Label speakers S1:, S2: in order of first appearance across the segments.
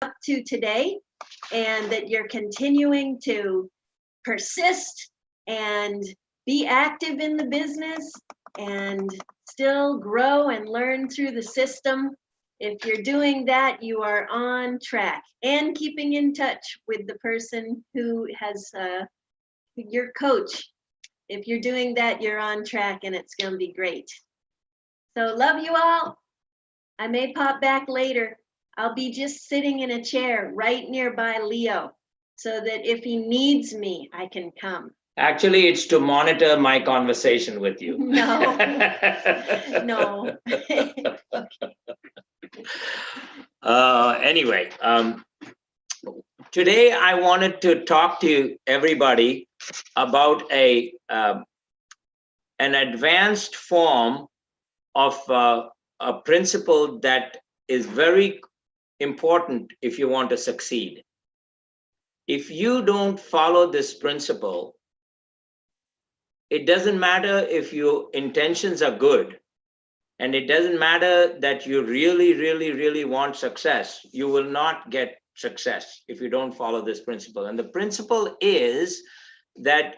S1: up to today, and that you're continuing to persist and be active in the business and still grow and learn through the system. If you're doing that, you are on track, and keeping in touch with the person who has your coach. If you're doing that, you're on track, and it's going to be great. So love you all. I may pop back later. I'll be just sitting in a chair right nearby Leo, so that if he needs me, I can come.
S2: Actually, it's to monitor my conversation with you.
S1: No, no.
S2: Anyway, today I wanted to talk to everybody about an advanced form of a principle that is very important if you want to succeed. If you don't follow this principle, it doesn't matter if your intentions are good, and it doesn't matter that you really want success. You will not get success if you don't follow this principle. And the principle is that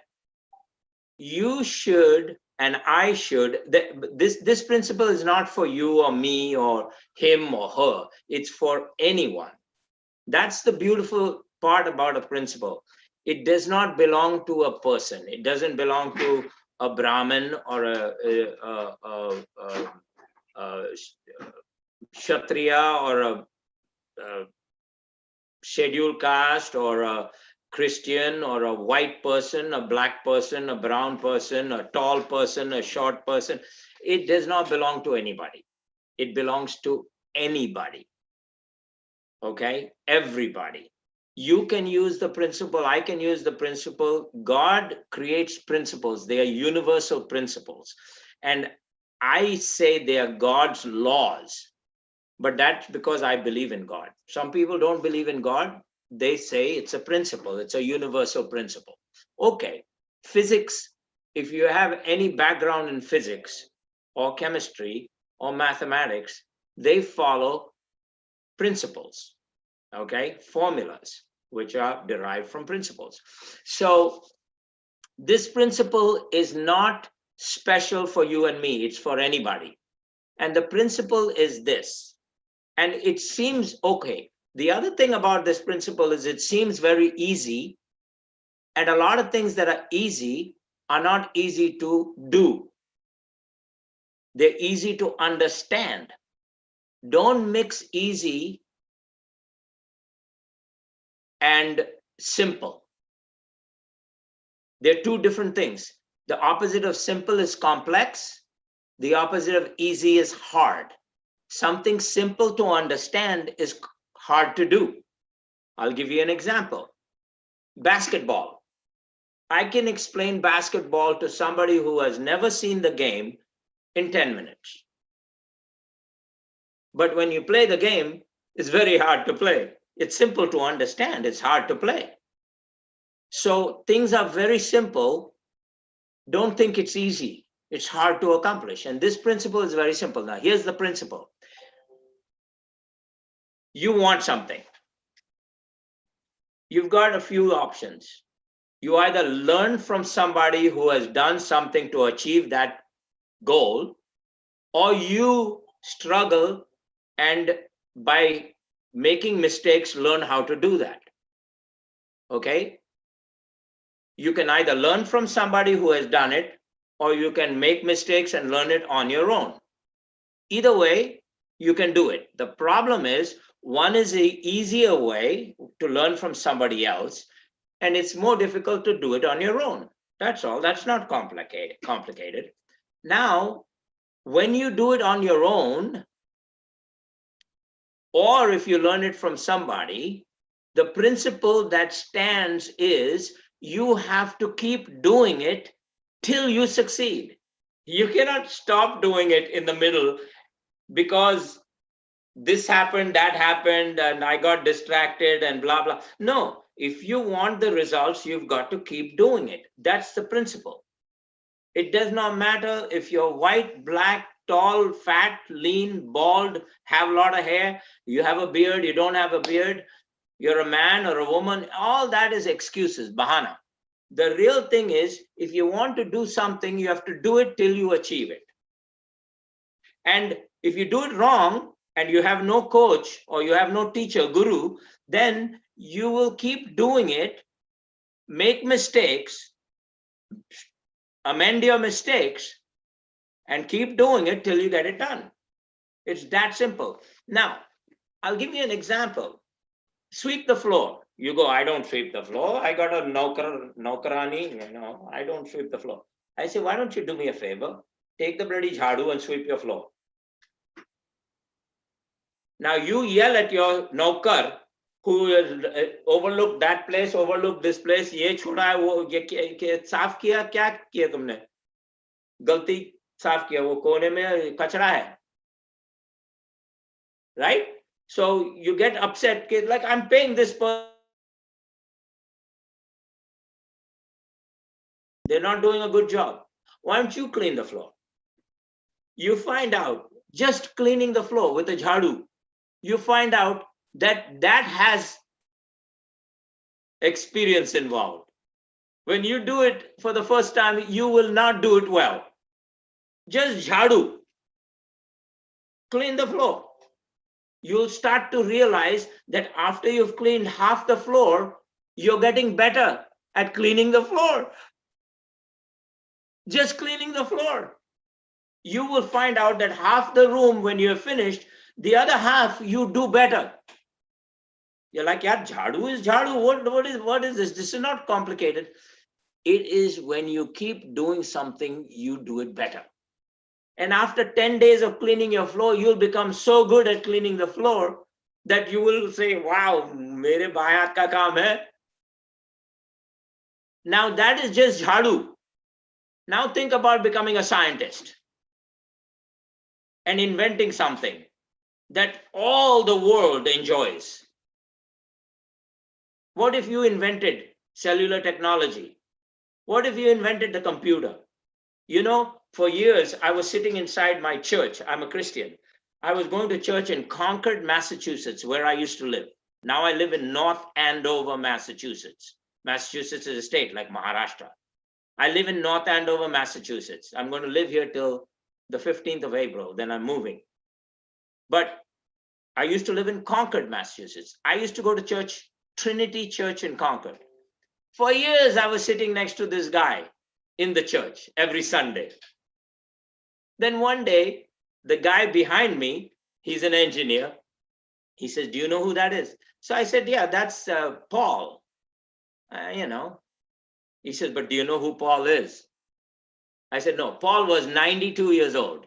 S2: you should, and I should, this principle is not for you or me or him or her. It's for anyone. That's the beautiful part about a principle. It does not belong to a person. It doesn't belong to a Brahmin or a Kshatriya or a scheduled caste or a Christian or a white person, a black person, a brown person, a tall person, a short person. It does not belong to anybody. It belongs to anybody. Okay? Everybody. You can use the principle, I can use the principle. God creates principles. They are universal principles. And I say they are God's laws, but that's because I believe in God. Some people don't believe in God. They say it's a principle. It's a universal principle. Okay, physics, if you have any background in physics or chemistry or mathematics, they follow principles, okay, formulas, which are derived from principles. So this principle is not special for you and me, it's for anybody. And the principle is this, and it seems okay. The other thing about this principle is it seems very easy, and a lot of things that are easy are not easy to do. They're easy to understand. Don't mix easy and simple. They're two different things. The opposite of simple is complex. The opposite of easy is hard. Something simple to understand is hard to do. I'll give you an example. Basketball. I can explain basketball to somebody who has never seen the game in 10 minutes. But when you play the game, it's very hard to play. It's simple to understand, it's hard to play. So things are very simple. Don't think it's easy. It's hard to accomplish. And this principle is very simple. Now, here's the principle. You want something. You've got a few options. You either learn from somebody who has done something to achieve that goal, or you struggle and by making mistakes, learn how to do that. Okay? You can either learn from somebody who has done it, or you can make mistakes and learn it on your own. Either way, you can do it. The problem is, one is an easier way to learn from somebody else, and it's more difficult to do it on your own. That's all. That's not complicated. Now, when you do it on your own, or if you learn it from somebody, the principle that stands is you have to keep doing it till you succeed. You cannot stop doing it in the middle because this happened, that happened, and I got distracted and blah, blah. No, if you want the results, you've got to keep doing it. That's the principle. It does not matter if you're white, black, tall, fat, lean, bald, have a lot of hair, you have a beard, you don't have a beard, you're a man or a woman, all that is excuses, bahana. The real thing is, if you want to do something, you have to do it till you achieve it. And if you do it wrong and you have no coach or you have no teacher, guru, then you will keep doing it, make mistakes, amend your mistakes, and keep doing it till you get it done. It's that simple. Now, I'll give you an example. Sweep the floor. You go, I don't sweep the floor. I got a naukarani, I don't sweep the floor. I say, why don't you do me a favor? Take the bloody jhadu and sweep your floor. Now you yell at your naukar who has overlooked that place, overlooked this place, ye choda hai, wo ye saaf kiya, kya kiya tumne? Galti saaf kiya, wo kone mein kachra hai. Right? So you get upset, like I'm paying this person. They're not doing a good job. Why don't you clean the floor? You find out, just cleaning the floor with a jhadu, you find out that that has experience involved. When you do it for the first time, you will not do it well. Just jhadu, clean the floor. You'll start to realize that after you've cleaned half the floor, you're getting better at cleaning the floor. Just cleaning the floor. You will find out that half the room, when you're finished, the other half you do better. You're like, yeah, jhadu is jhadu. What is this? This is not complicated. It is when you keep doing something, you do it better. And after 10 days of cleaning your floor, you'll become so good at cleaning the floor that you will say, wow, mere bhai ka kaam hai. Now that is just jhadu. Now think about becoming a scientist and inventing something that all the world enjoys. What if you invented cellular technology? What if you invented the computer? You know, for years, I was sitting inside my church. I'm a Christian. I was going to church in Concord, Massachusetts, where I used to live. Now I live in North Andover, Massachusetts. Massachusetts is a state like Maharashtra. I live in North Andover, Massachusetts. I'm going to live here till the 15th of April, then I'm moving. But I used to live in Concord, Massachusetts. I used to go to church, Trinity Church in Concord. For years, I was sitting next to this guy in the church every Sunday. Then one day, the guy behind me, he's an engineer. He says, do you know who that is? So I said, yeah, that's Paul. He says, but do you know who Paul is? I said, no, Paul was 92 years old.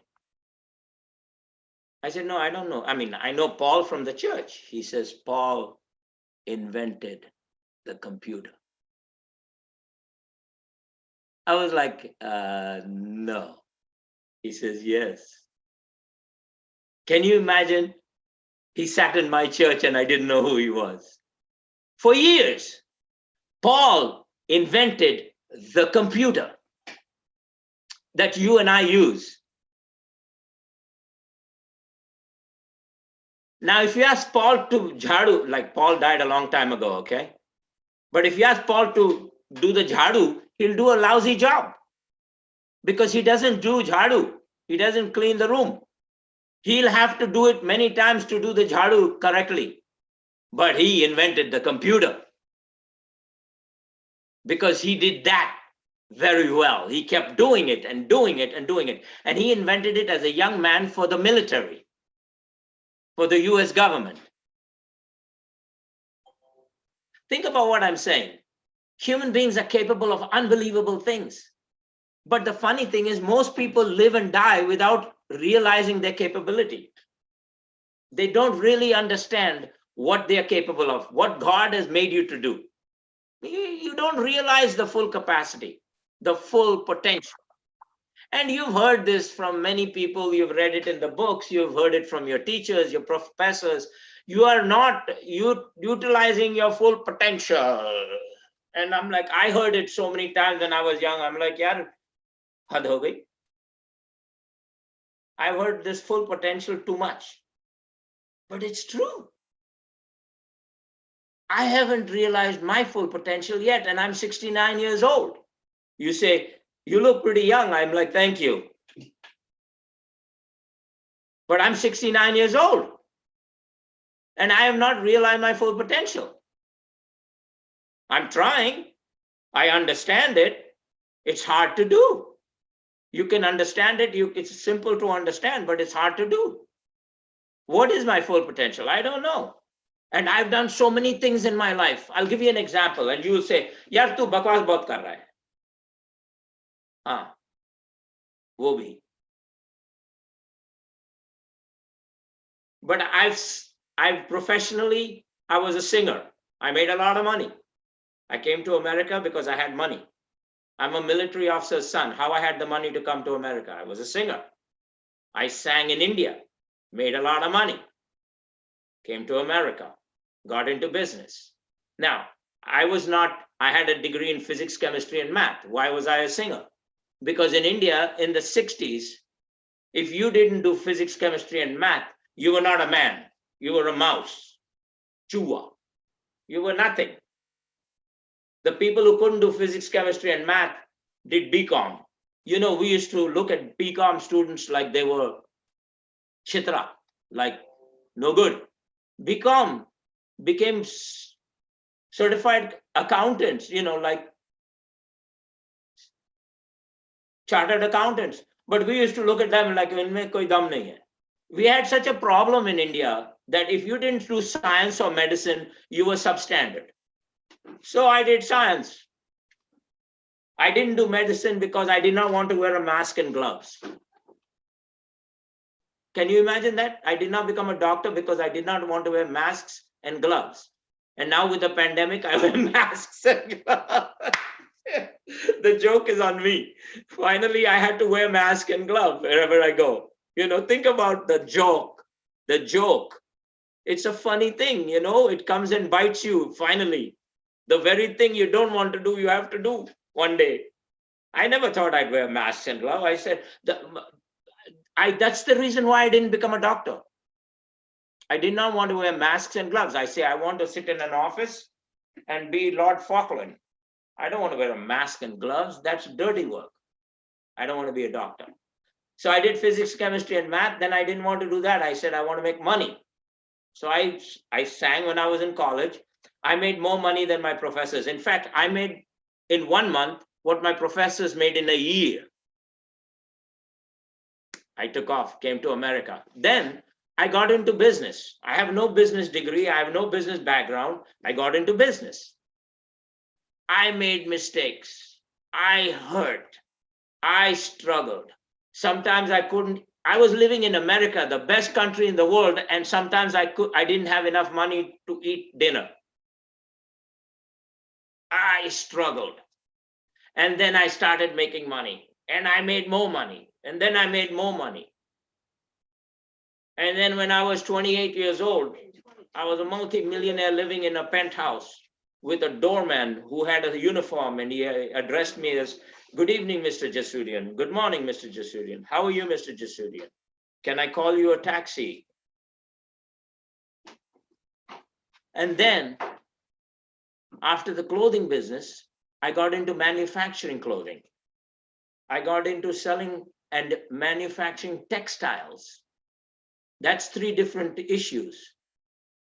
S2: I said, no, I don't know. I mean, I know Paul from the church. He says, Paul invented the computer. I was like, no. He says, yes. Can you imagine? He sat in my church and I didn't know who he was. For years, Paul invented the computer that you and I use. Now, if you ask Paul to jhadu, like Paul died a long time ago, okay? But if you ask Paul to do the jhadu, he'll do a lousy job because he doesn't do jhadu. He doesn't clean the room. He'll have to do it many times to do the jhadu correctly. But he invented the computer because he did that very well. He kept doing it and doing it and doing it. And he invented it as a young man for the military, for the US government. Think about what I'm saying. Human beings are capable of unbelievable things. But the funny thing is, most people live and die without realizing their capability. They don't really understand what they are capable of, what God has made you to do. You don't realize the full capacity, the full potential. And you've heard this from many people. You've read it in the books. You've heard it from your teachers, your professors. You are not utilizing your full potential. And I'm like, I heard it so many times when I was young. I'm like, yaar, had ho gayi. I've heard this full potential too much, but it's true. I haven't realized my full potential yet, and I'm 69 years old. You say, you look pretty young. I'm like, thank you. But I'm 69 years old, and I have not realized my full potential. I'm trying. I understand it. It's hard to do. You can understand it. It's simple to understand, but it's hard to do. What is my full potential? I don't know. And I've done so many things in my life. I'll give you an example, and you will say, "Yaar, tu bakwas bahut kar raha hai." हाँ, वो भी. But I've professionally, I was a singer. I made a lot of money. I came to America because I had money. I'm a military officer's son. How I had the money to come to America? I was a singer. I sang in India, made a lot of money, came to America, got into business. Now, I had a degree in physics, chemistry, and math. Why was I a singer? Because in India, in the 60s, if you didn't do physics, chemistry, and math, you were not a man. You were a mouse, chua. You were nothing. The people who couldn't do physics, chemistry, and math did BCom. You know, we used to look at BCom students like they were chitra, like no good. BCom became certified accountants, you know, like chartered accountants. But we used to look at them like, "Inme koi dam nahi hai." We had such a problem in India that if you didn't do science or medicine, you were substandard. So I did science. I didn't do medicine because I did not want to wear a mask and gloves. Can you imagine that? I did not become a doctor because I did not want to wear masks and gloves. And now with the pandemic, I wear masks and gloves. The joke is on me. Finally, I had to wear mask and glove wherever I go. You know, think about the joke. The joke. It's a funny thing, you know, it comes and bites you finally. The very thing you don't want to do, you have to do one day. I never thought I'd wear masks and gloves. I said, that's the reason why I didn't become a doctor. I did not want to wear masks and gloves. I say, I want to sit in an office and be Lord Falkland. I don't want to wear a mask and gloves. That's dirty work. I don't want to be a doctor. So I did physics, chemistry, and math. Then I didn't want to do that. I said, I want to make money. So I sang when I was in college. I made more money than my professors. In fact, I made in 1 month what my professors made in a year. I took off, came to America. Then I got into business. I have no business degree. I have no business background. I got into business. I made mistakes. I hurt. I struggled. Sometimes I couldn't. I was living in America, the best country in the world, and sometimes I didn't have enough money to eat dinner. I struggled. And then I started making money, and I made more money, and then I made more money. And then when I was 28 years old, I was a multi-millionaire living in a penthouse with a doorman who had a uniform, and he addressed me as, "Good evening, Mr. Jasurian. Good morning, Mr. Jasurian. How are you, Mr. Jasurian? Can I call you a taxi?" And then after the clothing business, I got into manufacturing clothing. I got into selling and manufacturing textiles. That's 3 different issues.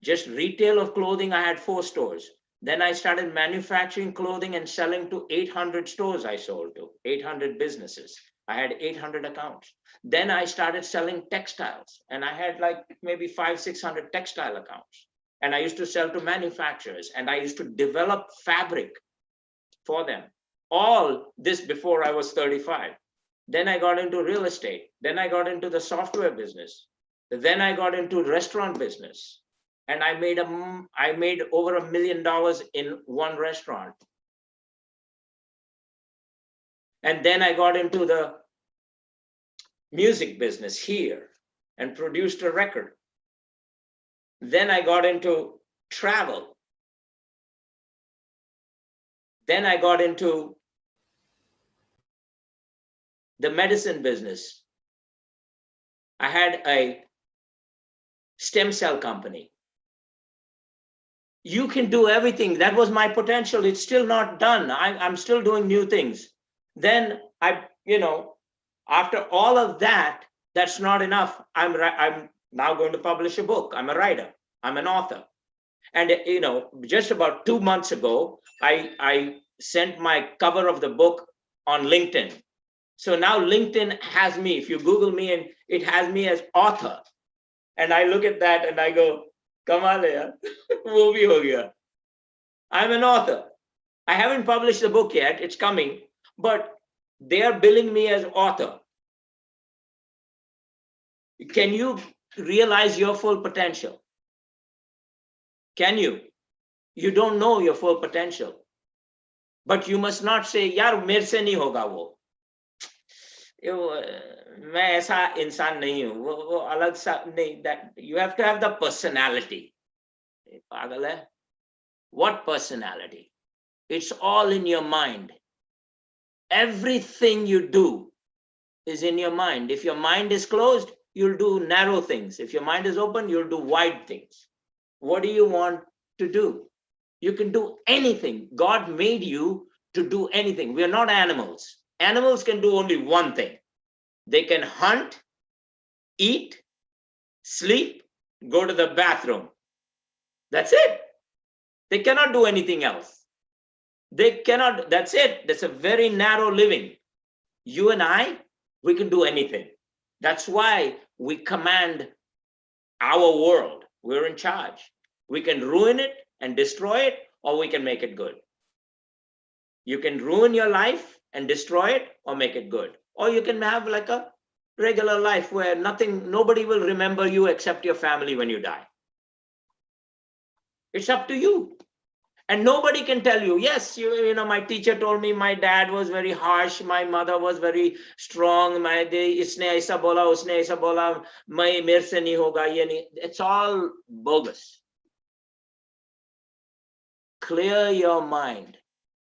S2: Just retail of clothing, I had 4 stores. Then I started manufacturing clothing and selling to 800 stores I sold to, 800 businesses. I had 800 accounts. Then I started selling textiles, and I had like maybe 500-600 textile accounts. And I used to sell to manufacturers, and I used to develop fabric for them. All this before I was 35. Then I got into real estate. Then I got into the software business. Then I got into restaurant business. And I made over $1 million in one restaurant. And then I got into the music business here and produced a record. Then I got into travel. Then I got into the medicine business. I had a stem cell company. You can do everything. That was my potential. It's still not done. I'm still doing new things. Then after all of that, that's not enough. I'm now going to publish a book. I'm a writer. I'm an author. And just about 2 months ago, I sent my cover of the book on LinkedIn. So now LinkedIn has me. If you Google me, and it has me as author. And I look at that and I go, Kamal hai yaar, wo bhi ho gaya. I'm an author. I haven't published the book yet. It's coming, but they are billing me as author. Can you realize your full potential? Can you? You don't know your full potential. But you must not say, yaar, mere se nahi hoga wo. मैं ऐसा इंसान नहीं हूं, वो अलग सा नहीं. That you have to have the personality. पागल है? What personality? It's all in your mind. Everything you do is in your mind. If your mind is closed, you'll do narrow things. If your mind is open, you'll do wide things. What do you want to do? You can do anything. God made you to do anything. We are not animals. Animals can do only one thing. They can hunt, eat, sleep, go to the bathroom. That's it. They cannot do anything else. They cannot, that's it. That's a very narrow living. You and I, we can do anything. That's why we command our world. We're in charge. We can ruin it and destroy it, or we can make it good. You can ruin your life and destroy it, or make it good. Or you can have like a regular life where nobody will remember you except your family when you die. It's up to you. And nobody can tell you, yes, my teacher told me my dad was very harsh, my mother was very strong, isne aisa bola, usne aisa bola, mere se nahi hoga, ye nahi. It's all bogus. Clear your mind.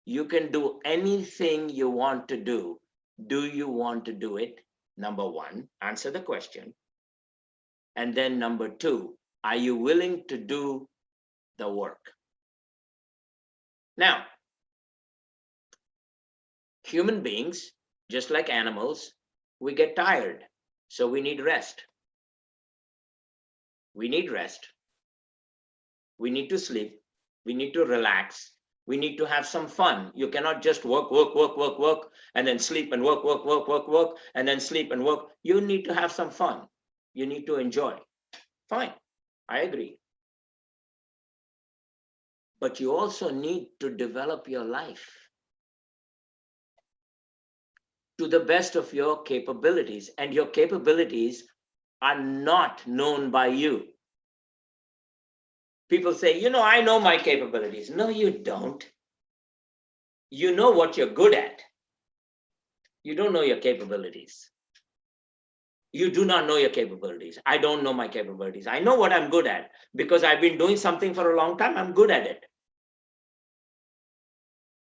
S2: You can do anything you want to do. Do you want to do it? Number one, answer the question. And then number two, are you willing to do the work? Now, human beings, just like animals, we get tired. So we need rest. We need rest. We need to sleep. We need to relax. We need to have some fun. You cannot just work, and then sleep and work, and then sleep and work. You need to have some fun. You need to enjoy. Fine, I agree. But you also need to develop your life to the best of your capabilities. And your capabilities are not known by you. People say, I know my capabilities. No, you don't. You know what you're good at. You don't know your capabilities. You do not know your capabilities. I don't know my capabilities. I know what I'm good at because I've been doing something for a long time. I'm good at it.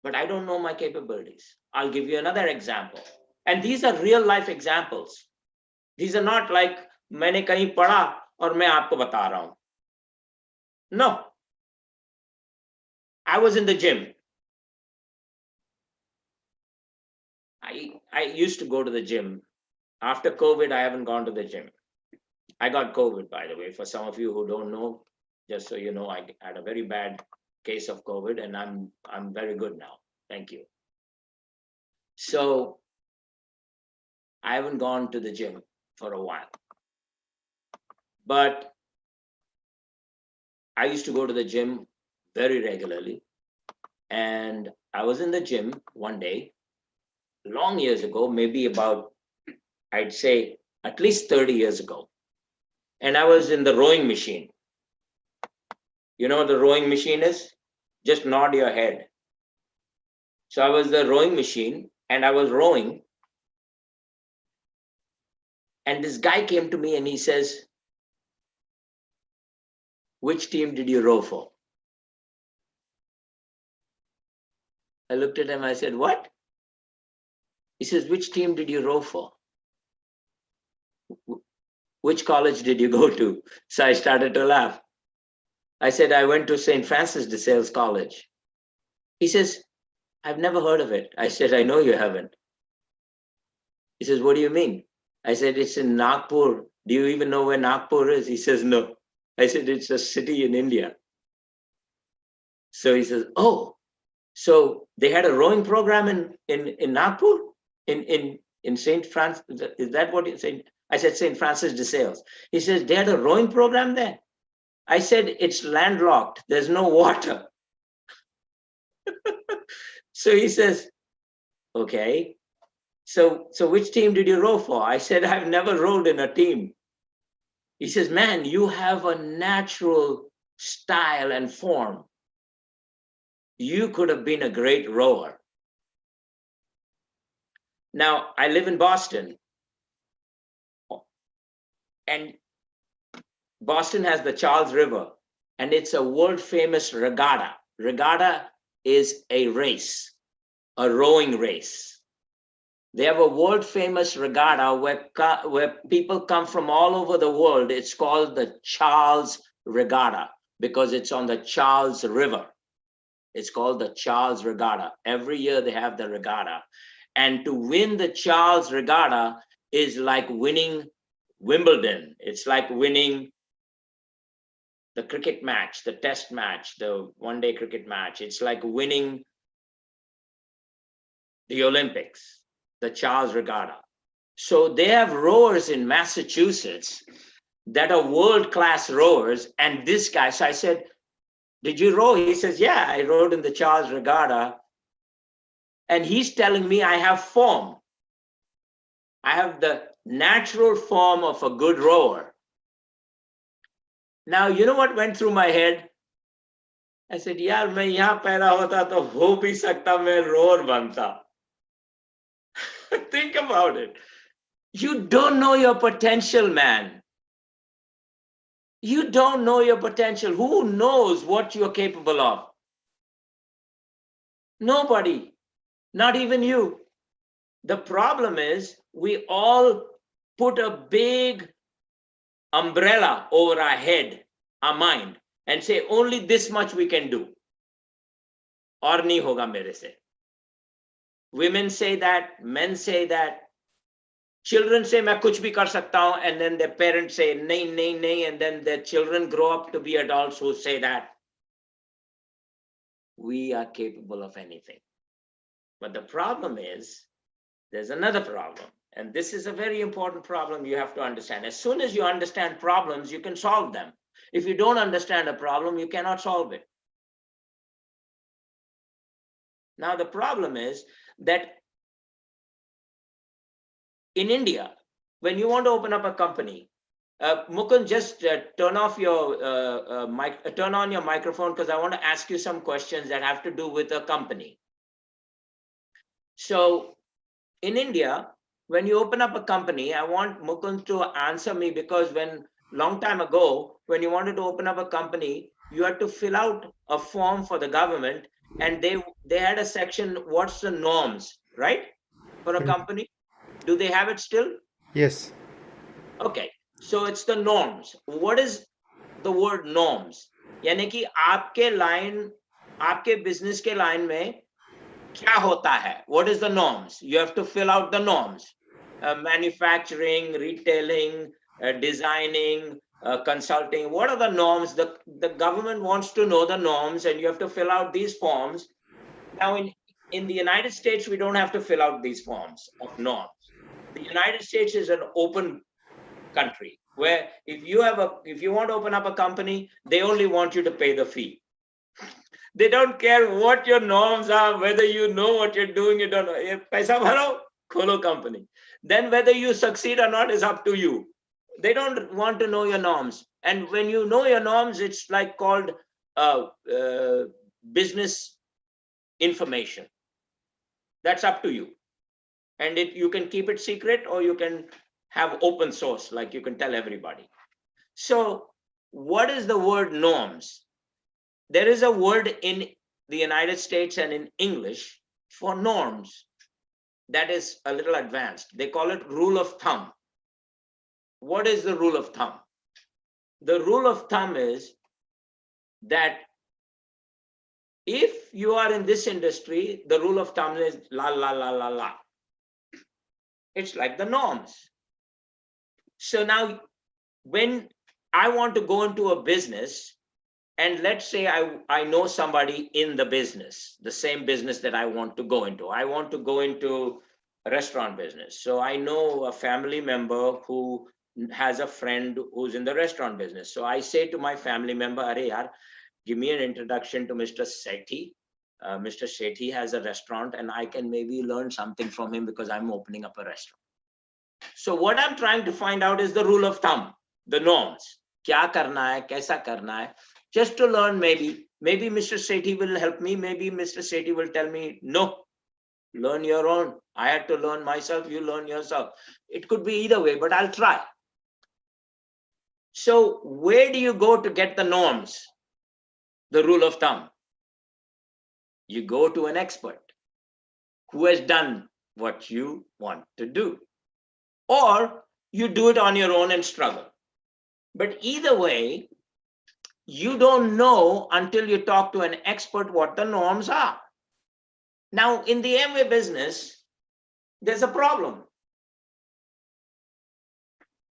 S2: But I don't know my capabilities. I'll give you another example. And these are real life examples. These are not like, मैंने कहीं पढ़ा और मैं आपको बता रहा हूं. No. I was in the gym. I used to go to the gym. After COVID, I haven't gone to the gym. I got COVID, by the way. For some of you who don't know, just so you know, I had a very bad case of COVID, and I'm very good now. Thank you. So I haven't gone to the gym for a while. But I used to go to the gym very regularly. And I was in the gym one day, long years ago, maybe about, I'd say, at least 30 years ago. And I was in the rowing machine. You know what the rowing machine is? Just nod your head. So I was the rowing machine and I was rowing. And this guy came to me and he says, which team did you row for? I looked at him, I said, what? He says, which team did you row for? which college did you go to? So I started to laugh. I said, I went to St. Francis de Sales College. He says, I've never heard of it. I said, I know you haven't. He says, what do you mean? I said, it's in Nagpur. Do you even know where Nagpur is? He says, no. I said, it's a city in India. So he says, oh, so they had a rowing program in Nagpur, in St. Francis. Is that what you're saying? I said, St. Francis de Sales. He says, they had a rowing program there. I said, it's landlocked. There's no water. So he says, okay. So which team did you row for? I said, I've never rowed in a team. He says, man, you have a natural style and form. You could have been a great rower. Now, I live in Boston. And Boston has the Charles River, and it's a world famous regatta. Regatta is a race, a rowing race. They have a world famous regatta where people come from all over the world. It's called the Charles Regatta because it's on the Charles River. It's called the Charles Regatta. Every year they have the regatta. And to win the Charles Regatta is like winning Wimbledon. It's like winning the cricket match, the test match, the one-day cricket match. It's like winning the Olympics, the Charles Regatta. So they have rowers in Massachusetts that are world-class rowers. And this guy, so I said, did you row? He says, yeah, I rowed in the Charles Regatta. And he's telling me I have form. I have the natural form of a good rower. Now, you know what went through my head? I said, yaar, main yahan paida hota to ho bhi sakta main rower banta. Think about it. You don't know your potential, man. You don't know your potential. Who knows what you're capable of? Nobody, not even you. The problem is we all put a big umbrella over our head, our mind, and say only this much we can do. Aur nahi hoga mere se. Women say that, men say that. Children say main kuch bhi kar sakta hu, and then their parents say nahi, nahi, nahi, and then their children grow up to be adults who say that. We are capable of anything. But the problem is, there's another problem. And this is a very important problem you have to understand. As soon as you understand problems, you can solve them. If you don't understand a problem, you cannot solve it. Now, the problem is that in India, when you want to open up a company, Mukund, just turn on your microphone because I want to ask you some questions that have to do with a company. So in India, when you open up a company, I want Mukund to answer me because long time ago, when you wanted to open up a company, you had to fill out a form for the government, and they had a section, what's the norms, right? For a company. Do they have it still?
S3: Yes.
S2: Okay, so it's the norms. What is the word norms? यानी कि आपके business के line में क्या होता है? What is the norms? You have to fill out the norms. Manufacturing, retailing, designing, consulting. What are the norms? The government wants to know the norms, and you have to fill out these forms. Now, in the United States, we don't have to fill out these forms of norms. The United States is an open country where if you want to open up a company, they only want you to pay the fee. They don't care what your norms are, whether you know what you're doing, you don't know. Paisa bharo, kholo company. Then whether you succeed or not is up to you. They don't want to know your norms. And when you know your norms, it's like called business information. That's up to you. And you can keep it secret, or you can have open source, like you can tell everybody. So what is the word norms? There is a word in the United States and in English for norms that is a little advanced. They call it rule of thumb. what is the rule of thumb? The rule of thumb is that if you are in this industry, the rule of thumb is la, la, la, la, la. It's like the norms. So now when I want to go into a business, and let's say I know somebody in the business, the same business that I want to go into. I want to go into a restaurant business. So I know a family member who has a friend who's in the restaurant business. So I say to my family member, Are yaar, give me an introduction to Mr. Sethi. Mr. Sethi has a restaurant and I can maybe learn something from him because I'm opening up a restaurant. So what I'm trying to find out is the rule of thumb, the norms. Kya karna hai, kaisa karna hai, just to learn. Maybe Mr. Sethi will help me. Maybe Mr. Sethi will tell me, no, learn your own. I had to learn myself, you learn yourself. It could be either way, but I'll try. So where do you go to get the norms, the rule of thumb? You go to an expert who has done what you want to do, or you do it on your own and struggle. But either way, you don't know until you talk to an expert what the norms are. Now, in the Amway business, there's a problem.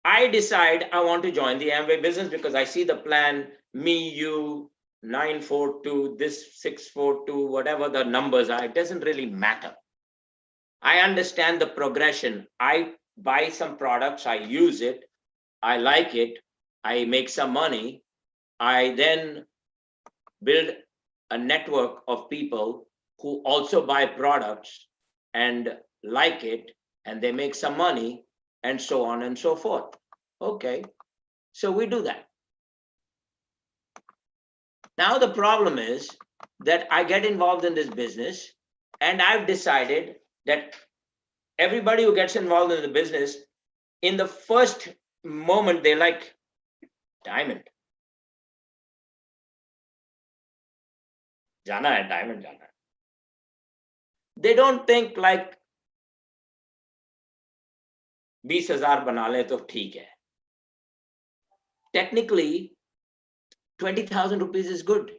S2: I decide I want to join the Amway business because I see the plan, me, you, 942, this 642, whatever the numbers are, it doesn't really matter. I understand the progression. I buy some products, I use it, I like it, I make some money. I then build a network of people who also buy products and like it, and they make some money, and so on and so forth. Okay, so we do that. Now the problem is that I get involved in this business, and I've decided that everybody who gets involved in the business, in the first moment, they like diamond. Jana hai, diamond jana hai. They don't think like 20,000 bana le to theek hai. Technically, 20,000 rupees is good.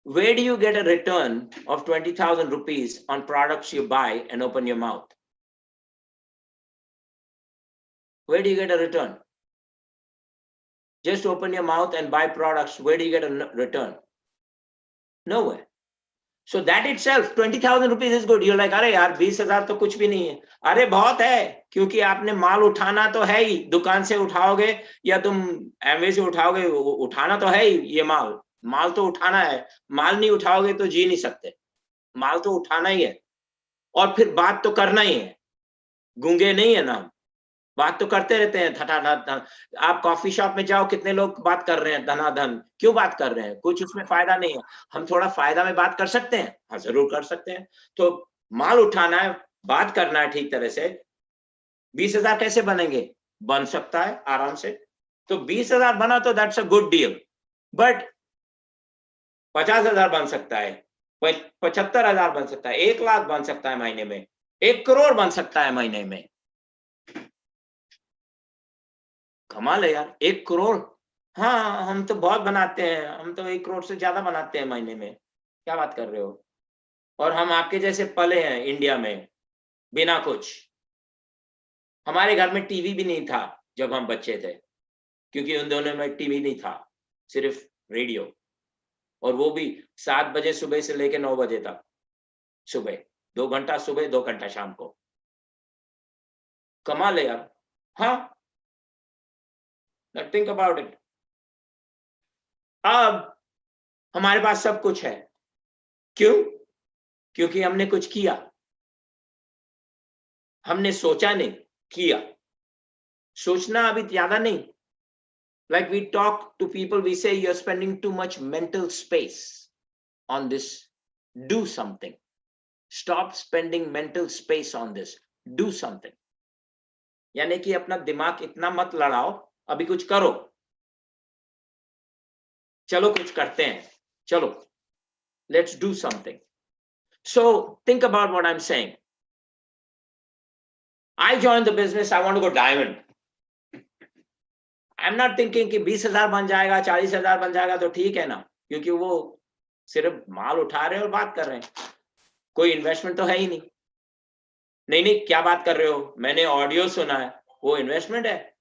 S2: Where do you get a return of 20,000 rupees on products you buy and open your mouth? Where do you get a return? Just open your mouth and buy products. Where do you get a return? Nowhere. So that itself, 20,000 rupees is good. You're like, अरे यार 20,000 तो कुछ भी नहीं है. अरे बहुत है, क्योंकि आपने माल उठाना तो है ही. दुकान से उठाओगे या तुम एमवे से उठाओगे, उठाना तो है ही. ये माल तो उठाना है. माल नहीं उठाओगे तो जी नहीं सकते. माल तो उठाना ही है, और फिर बात तो करना ही है. गूंगे नहीं है ना, बात तो करते रहते हैं. धनाधन. आप कॉफी शॉप में जाओ, कितने लोग बात कर रहे हैं धनाधन. क्यों बात कर रहे हैं? कुछ उसमें फायदा नहीं है. हम थोड़ा फायदा में बात कर सकते हैं. हाँ, जरूर कर सकते हैं. तो माल उठाना है, बात करना है ठीक तरह से. 20,000 कैसे बनेंगे? बन सकता है आराम से. तो 20,000 बना तो that's a good deal. But 50,000 बन सकता है, 75,000 बन सकता है, 1 लाख बन सकता है महीने में, 1 करोड़ बन सकता है महीने में. कमाल है यार, 1 करोड़. हाँ, हम तो बहुत बनाते हैं. हम तो 1 करोड़ से ज्यादा बनाते हैं महीने में. क्या बात कर रहे हो? और हम आपके जैसे पले हैं इंडिया में बिना कुछ. हमारे घर में टीवी भी नहीं था जब हम बच्चे थे, क्योंकि उन दोनों में टीवी नहीं था, सिर्फ रेडियो. और वो भी 7 बजे सुबह से लेके 9 बजे तक. सुबह 2 घंटा, सुबह 2 घंटा शाम को. कमाल है यार. हाँ, think about it. अब हमारे पास सब कुछ है. क्यों? क्योंकि हमने कुछ किया. हमने सोचा नहीं, किया. सोचना अभी ज्यादा नहीं. Like we talk to people, we say you're spending too much mental space on this. Do something. Stop spending mental space on this. Do something. यानी कि अपना दिमाग इतना मत लड़ाओ, अभी कुछ करो. चलो कुछ करते हैं. चलो, let's do something. So think about what I'm saying. I joined the business, I want to go diamond. I'm not thinking कि 20,000 बन जाएगा, 40,000 बन जाएगा तो ठीक है ना, क्योंकि वो सिर्फ माल उठा रहे हैं और बात कर रहे हैं, कोई इन्वेस्टमेंट तो है ही नहीं। नहीं नहीं, क्या बात कर रहे हो, मैंने ऑडियो सुना है, वो इन्वेस्टमेंट है,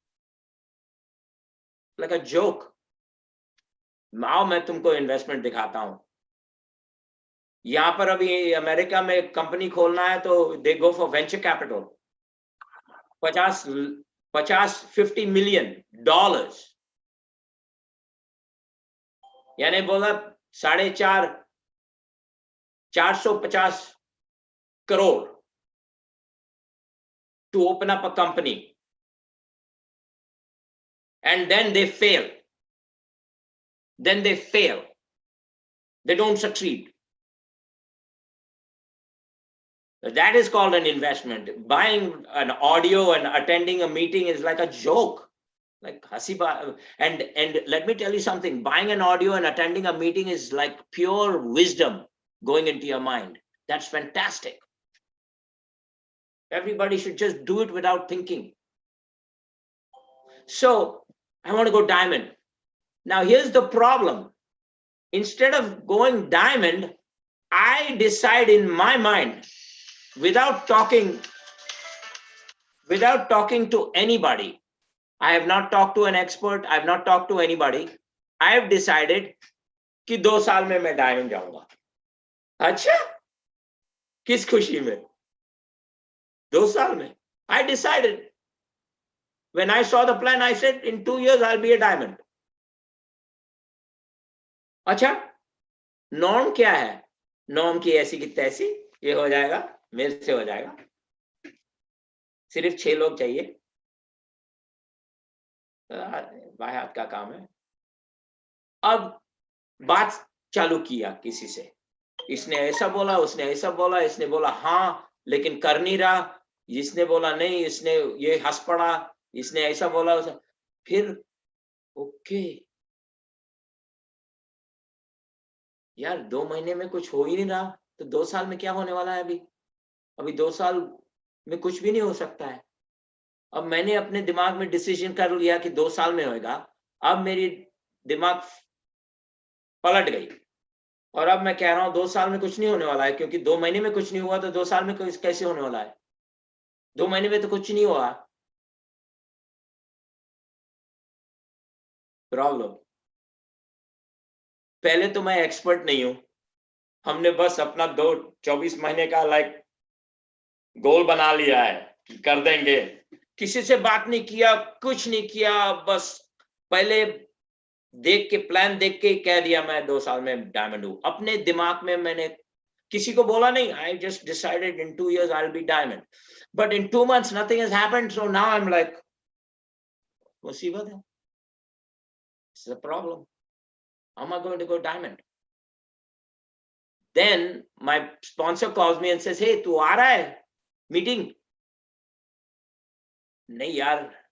S2: लाइक अ जोक। आओ मैं तुमको इन्वेस्टमेंट दिखाता हूं। यहां पर अभी अमेरिका में कंपनी खोलना है तो they go for venture capital, 50 million dollars, यानी बोला 450 crore to open up a company, and then they fail, they don't succeed. That is called an investment. Buying an audio and attending a meeting is like a joke, like hasiba. And let me tell you something, buying an audio and attending a meeting is like pure wisdom going into your mind. That's fantastic. Everybody should just do it without thinking. So I want to go diamond. Now here's the problem. Instead of going diamond, I decide in my mind, without talking to anybody. I have not talked to an expert. I have not talked to anybody. I have decided कि 2 साल में मैं diamond जाऊंगा। अच्छा, किस खुशी में? 2 साल में। I decided. When I saw the plan, I said, in 2 years, I'll be a diamond. अच्छा, नॉर्म क्या है? नॉर्म की ऐसी की तैसी, ये हो जाएगा, मेरे से हो जाएगा। सिर्फ 6 लोग चाहिए, बाएं हाथ का काम है। अब बात चालू किया किसी से, इसने ऐसा बोला, उसने ऐसा बोला, इसने बोला हाँ लेकिन कर नहीं रहा, जिसने बोला नहीं, इसने ये हंस पड़ा, इसने ऐसा बोला, फिर ओके यार 2 महीने में कुछ हो ही नहीं रहा, तो 2 साल में क्या होने वाला है? अभी 2 साल में कुछ भी नहीं हो सकता है। अब मैंने अपने दिमाग में डिसीजन कर लिया कि 2 साल में होएगा। अब मेरी दिमाग पलट गई और अब मैं कह रहा हूं 2 साल में कुछ नहीं होने वाला है, क्योंकि 2 महीने में कुछ नहीं हुआ तो 2 साल में कैसे होने वाला है? 2 महीने में तो कुछ नहीं हुआ। प्रॉब्लम, पहले तो मैं एक्सपर्ट नहीं हूं, हमने बस अपना 24 महीने का लाइक गोल बना लिया है कि कर देंगे, किसी से बात नहीं किया, कुछ नहीं किया, बस पहले देख के प्लान देख के कह दिया मैं 2 साल में डायमंड हूं। अपने दिमाग में मैंने किसी को बोला नहीं, I just decided in 2 years I'll be diamond, but in 2 months nothing has happened, so now I'm like मुसीबत है, this is a problem, how am I going to go diamond? Then my sponsor calls me and says, hey तू आ रहा है meeting? नहीं यार,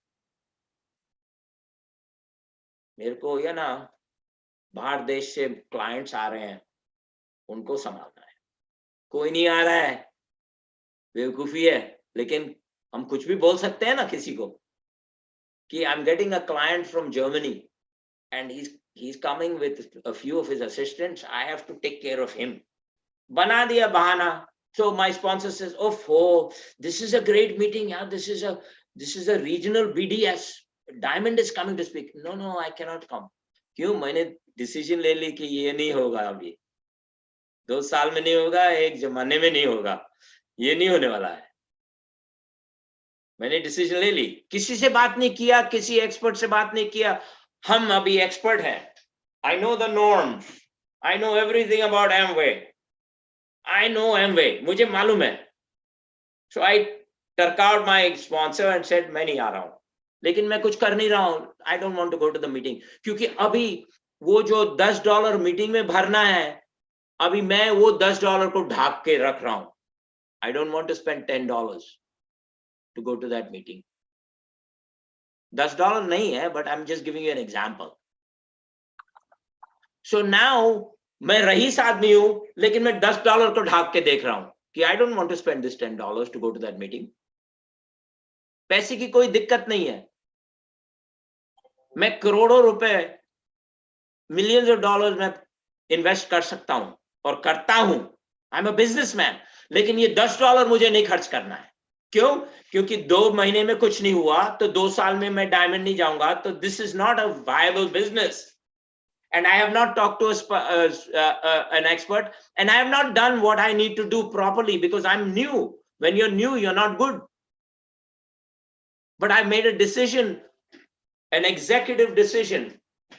S2: मेरे को ये ना बाहर देश से क्लाइंट्स आ रहे हैं, उनको संभालना है, कोई नहीं आ रहा है, बेवकूफी है। लेकिन हम कुछ भी बोल सकते हैं ना किसी को कि I am getting a client from Germany and he's coming with a few of his assistants, I have to take care of him, बना दिया बहाना। So my sponsor says, oh this is a great meeting, yeah, this is a regional BDS, diamond is coming to speak. No I cannot come। क्यों? मैंने decision ले ली कि ये नहीं होगा, अभी 2 साल में नहीं होगा, एक जमाने में नहीं होगा, ये नहीं होने वाला है। मैंने डिसीजन ले ली, किसी से बात नहीं किया, किसी एक्सपर्ट से बात नहीं किया। हम अभी एक्सपर्ट हैं, I know the norms, I know everything about Amway, I know Amway, मुझे मालूम है। So I took out my sponsor and said मैं नहीं आ रहा हूँ, लेकिन मैं कुछ कर नहीं रहा हूँ, I don't want to go to the meeting, क्योंकि अभी वो जो $10 मीटिंग में भरना है, अभी मैं वो $10 को ढाक के रख रहा हूँ। I don't want to spend $10 to go to that meeting. $10 नहीं है, but I'm just giving you an example. So now मैं रईस आदमी हूं, लेकिन मैं $10 को ढाक के देख रहा हूं कि I don't want to spend this $10 to go to that meeting. पैसे की कोई दिक्कत नहीं है, मैं करोड़ों रुपए, मिलियंस ऑफ डॉलर्स में इन्वेस्ट कर सकता हूं और करता हूं। आई एम अ बिजनेसमैन, लेकिन ये $10 मुझे नहीं खर्च करना है। क्यों? क्योंकि 2 महीने में कुछ नहीं हुआ तो 2 साल में मैं डायमंड नहीं जाऊंगा, तो this is not a viable business. And I have not talked to an expert, and I have not done what I need to do properly because I'm new. When you're new, you're not good. But I made a decision, an executive decision,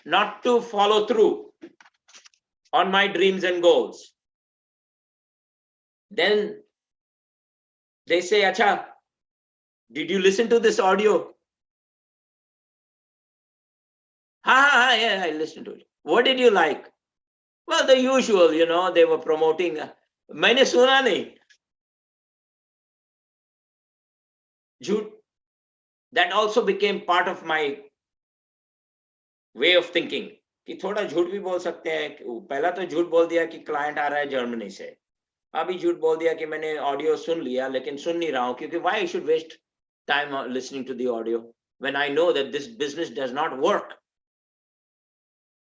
S2: not to follow through on my dreams and goals. Then they say, Acha, did you listen to this audio? Yeah, I listened to it. What did you like? Well, the usual, they were promoting. मैंने सुना नहीं, झूठ. That also became part of my way of thinking कि थोड़ा झूठ भी बोल सकते हैं. पहला तो झूठ बोल दिया कि क्लाइंट आ रहा है जर्मनी से, अभी झूठ बोल दिया कि मैंने ऑडियो सुन लिया लेकिन सुन नहीं रहा हूं, क्योंकि why I should waste time listening to the audio when I know that this business does not work.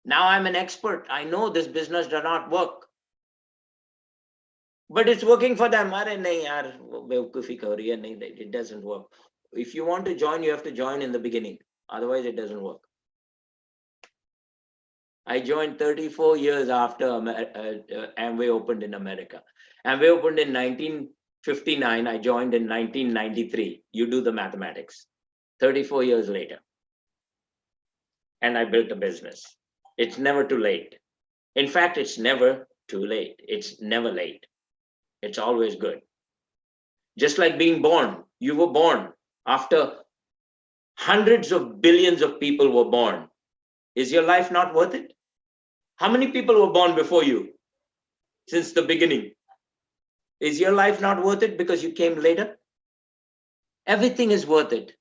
S2: Now I'm an expert, I know this business does not work, but it's working for them. अरे नहीं यार, बेवकूफी कर रही है, नहीं, it doesn't work. If you want to join, you have to join in the beginning, otherwise it doesn't work. I joined 34 years after Amway opened in America. Amway opened in 1959. I joined in 1993. You do the mathematics. 34 years later. And I built a business. It's never too late. In fact, it's never too late. It's never late. It's always good. Just like being born. You were born after hundreds of billions of people were born. Is your life not worth it? How many people were born before you since the beginning? Is your life not worth it because you came later? Everything is worth it.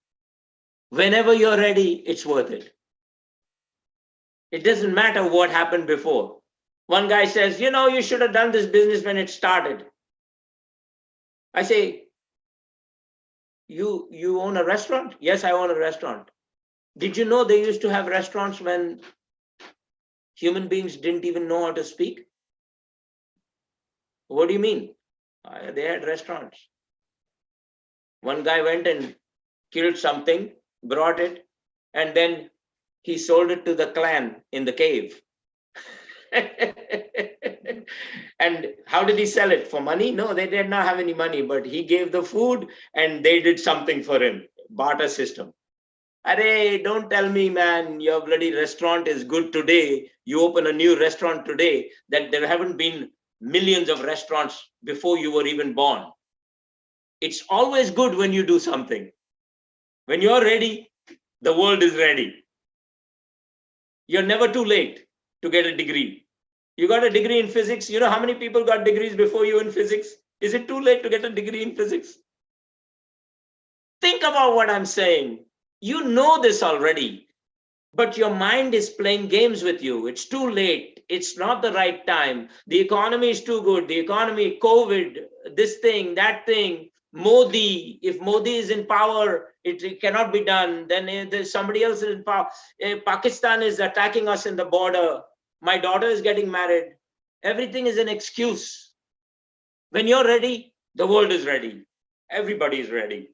S2: Whenever you're ready, it's worth it. It doesn't matter what happened before. One guy says, you should have done this business when it started. I say, you own a restaurant? Yes, I own a restaurant. Did you know they used to have restaurants when human beings didn't even know how to speak? What do you mean? They had restaurants. One guy went and killed something, brought it, and then he sold it to the clan in the cave. And how did he sell it? For money? No, they did not have any money, but he gave the food and they did something for him. Barter system. Arey, don't tell me, man, your bloody restaurant is good today. You open a new restaurant today, that there haven't been millions of restaurants before you were even born. It's always good when you do something. When you're ready, the world is ready. You're never too late to get a degree. You got a degree in physics. You know how many people got degrees before you in physics? Is it too late to get a degree in physics? Think about what I'm saying. You know this already, but your mind is playing games with you. It's too late. It's not the right time. The economy is too good. The economy, COVID, this thing, that thing, Modi. If Modi is in power, it cannot be done. Then there's somebody else in power. Pakistan is attacking us in the border. My daughter is getting married. Everything is an excuse. When you're ready, the world is ready. Everybody is ready.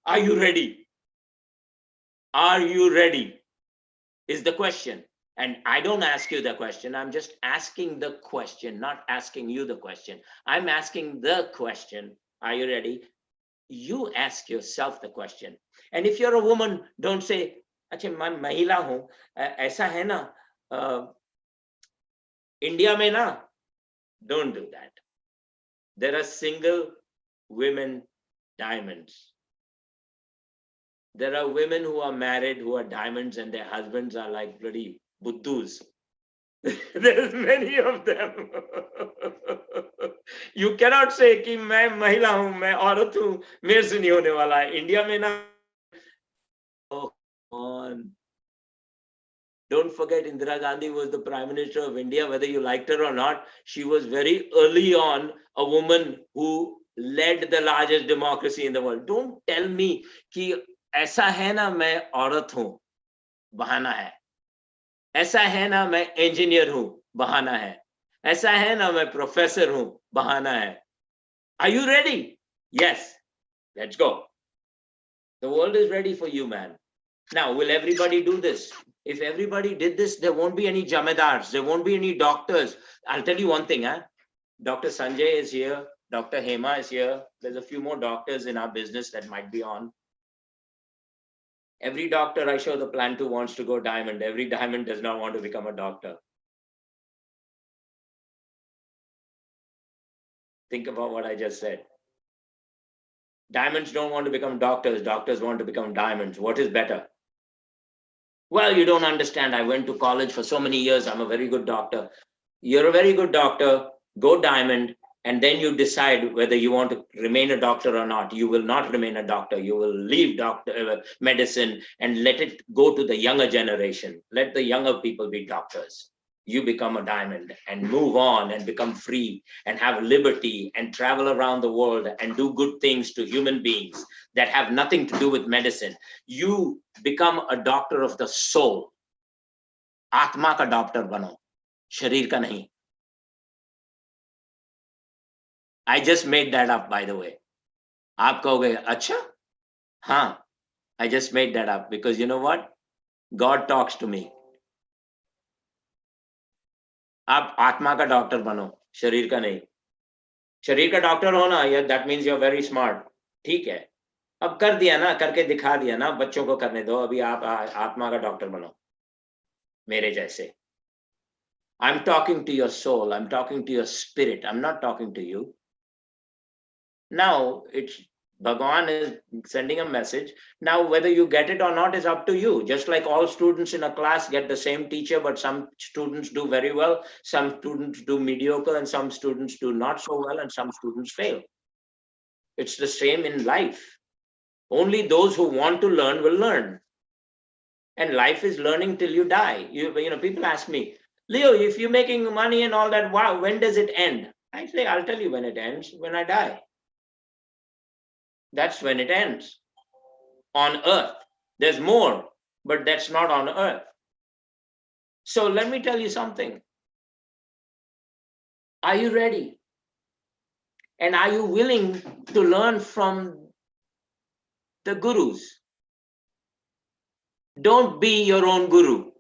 S2: Are you ready? Are you ready? Is the question. And I don't ask you the question. I'm just asking the question, not asking you the question. I'm asking the question. Are you ready? You ask yourself the question. And if you're a woman, don't say, "Achha, मैं महिला हूँ, ऐसा है ना, India में ना." Don't do that. There are single women diamonds. There are women who are married, who are diamonds, and their husbands are like bloody buddhus. There's many of them. You cannot say कि मैं महिला हूँ, मैं औरत हूँ, मेरे से नहीं होने वाला है. इंडिया में ना. Oh, come on. Don't forget, Indira Gandhi was the Prime Minister of India, whether you liked her or not. She was very early on a woman who led the largest democracy in the world. Don't tell me कि ऐसा है ना मैं औरत हूं, बहाना है. ऐसा है ना मैं engineer हूं, बहाना है. ऐसा है ना मैं professor हूं, बहाना है. Are you ready? Yes. Let's go. The world is ready for you, man. Now, will everybody do this? If everybody did this, there won't be any jamedars, there won't be any doctors. I'll tell you one thing, huh? Dr. Sanjay is here, Dr. Hema is here. There's a few more doctors in our business that might be on. Every doctor I show the plan to wants to go diamond. Every diamond does not want to become a doctor. Think about what I just said. Diamonds don't want to become doctors. Doctors want to become diamonds. What is better? Well, you don't understand. I went to college for so many years. I'm a very good doctor. You're a very good doctor. Go diamond. And then you decide whether you want to remain a doctor or not. You will not remain a doctor. You will leave medicine and let it go to the younger generation. Let the younger people be doctors. You become a diamond and move on and become free and have liberty and travel around the world and do good things to human beings that have nothing to do with medicine. You become a doctor of the soul. आत्मा का doctor बनो, शरीर का नहीं. I just made that up, by the way. आप कहोगे, अच्छा? हाँ, I just made that up because you know what? God talks to me. आप आत्मा का डॉक्टर बनो, शरीर का नहीं. शरीर का डॉक्टर हो ना, that means you're very smart. ठीक है. अब कर दिया ना, करके दिखा दिया ना, बच्चों को करने दो. अभी आप आत्मा का डॉक्टर बनो, मेरे जैसे. I'm talking to your soul. I'm talking to your spirit. I'm not talking to you. Now it's Bhagwan is sending a message. Now whether you get it or not is up to you. Just like all students in a class get the same teacher, but some students do very well, some students do mediocre, and some students do not so well, and some students fail. It's the same in life. Only those who want to learn will learn. And life is learning till you die. You know, people ask me, Leo, if you're making money and all that, wow, when does it end? I say, I'll tell you when it ends, when I die. That's when it ends. On earth. There's more, but that's not on earth. So let me tell you something. Are you ready? And are you willing to learn from the gurus? Don't be your own guru.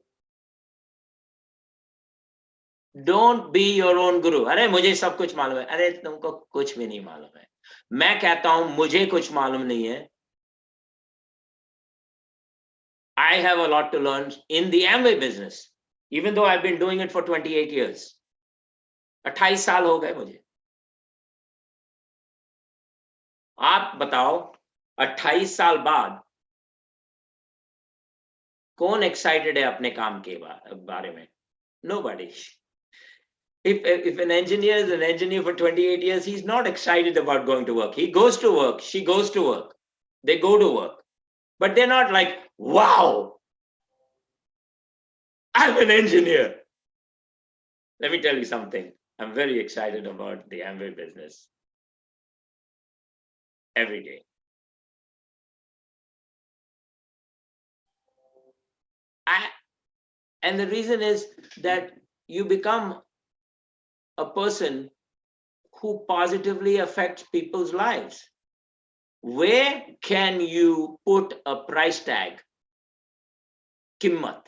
S2: Don't be your own guru. अरे मुझे सब कुछ मालूम है. अरे तुमको कुछ भी नहीं मालूम है. मैं कहता हूं मुझे कुछ मालूम नहीं है. I have a lot to learn in the Amway business, even though I've been doing it for 28 years. 28 साल हो गए मुझे. आप बताओ 28 साल बाद कौन एक्साइटेड है अपने काम के बारे में? Nobody. If an engineer is an engineer for 28 years, he's not excited about going to work. He goes to work, she goes to work, they go to work. But they're not like, wow, I'm an engineer. Let me tell you something. I'm very excited about the Amway business. Every day. And the reason is that you become a person who positively affects people's lives. Where can you put a price tag, kimmat,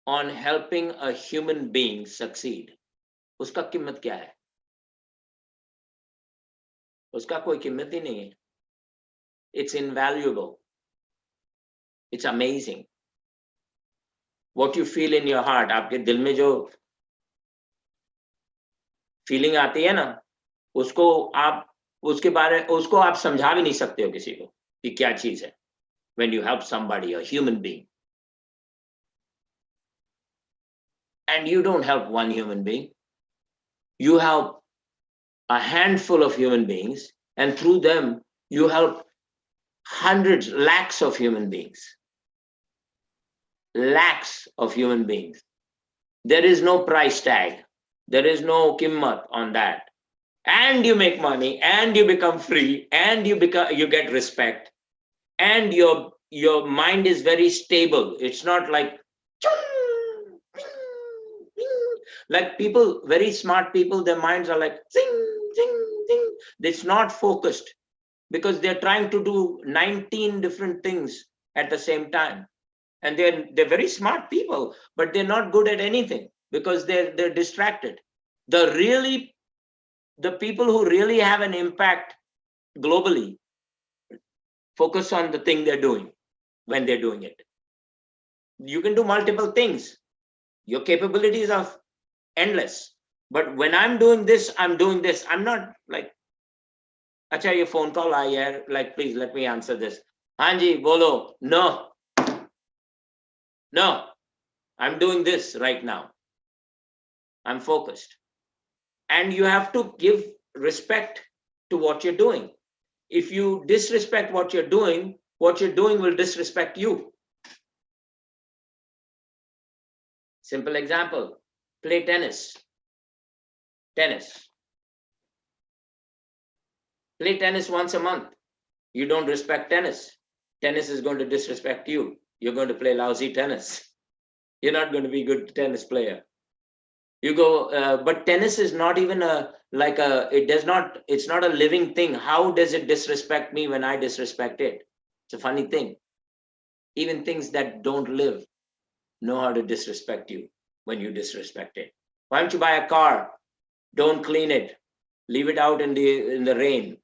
S2: on helping a human being succeed? Uska kimmat kya hai? Uska koi kimmat hi nahi hai. It's invaluable. It's amazing. What you feel in your heart, आपके दिल में जो feeling आती है ना, उसको आप समझा भी नहीं सकते हो किसी को कि क्या चीज है. When you help somebody, a human being, and you don't help one human being, you help a handful of human beings, and through them you help hundreds, lakhs of human beings. Lakhs of human beings. There is no price tag. There is no kimmat on that. and you make money, and you become free, and you get respect, and your mind is very stable. It's not like people, very smart people, their minds are like zing, zing, zing. It's not focused because they're trying to do 19 different things at the same time. And they're very smart people, but they're not good at anything because they're distracted. The people who really have an impact globally focus on the thing they're doing when they're doing it. You can do multiple things. Your capabilities are endless. But when I'm doing this, I'm doing this. I'm not like, acha, your phone call, like, please let me answer this. Hanji, bolo. No. No. I'm doing this right now. I'm focused. And you have to give respect to what you're doing. If you disrespect what you're doing will disrespect you. Simple example, play tennis. Play tennis once a month. You don't respect tennis. Tennis is going to disrespect you. You're going to play lousy tennis. You're not going to be a good tennis player. You go, but tennis is not even it's not a living thing. How does it disrespect me when I disrespect it? It's a funny thing. Even things that don't live know how to disrespect you when you disrespect it. Why don't you buy a car? Don't clean it. Leave it out in the rain.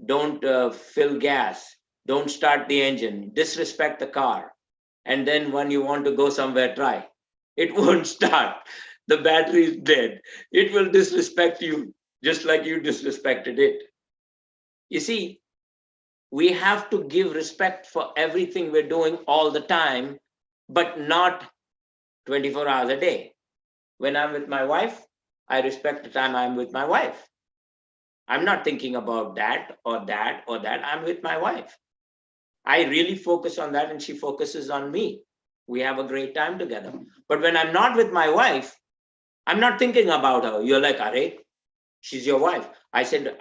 S2: Don't fill gas. Don't start the engine. Disrespect the car. And then when you want to go somewhere, try. It won't start. The battery is dead. It will disrespect you just like you disrespected it. You see, we have to give respect for everything we're doing all the time, but not 24 hours a day. When I'm with my wife, I respect the time I'm with my wife. I'm not thinking about that or that or that. I'm with my wife. I really focus on that and she focuses on me. We have a great time together. But when I'm not with my wife, I'm not thinking about her. You're like, Are, she's your wife. I said,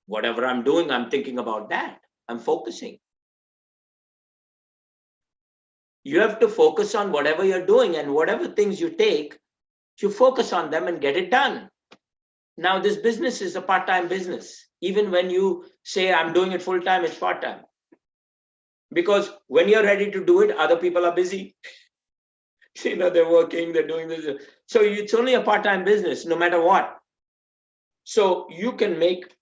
S2: whatever I'm doing, I'm thinking about that. I'm focusing. You have to focus on whatever you're doing, and whatever things you take, you focus on them and get it done. Now, this business is a part-time business. Even when you say, I'm doing it full-time, it's part-time. Because when you're ready to do it, other people are busy. They're working, they're doing this. So it's only a part-time business, no matter what. So you can make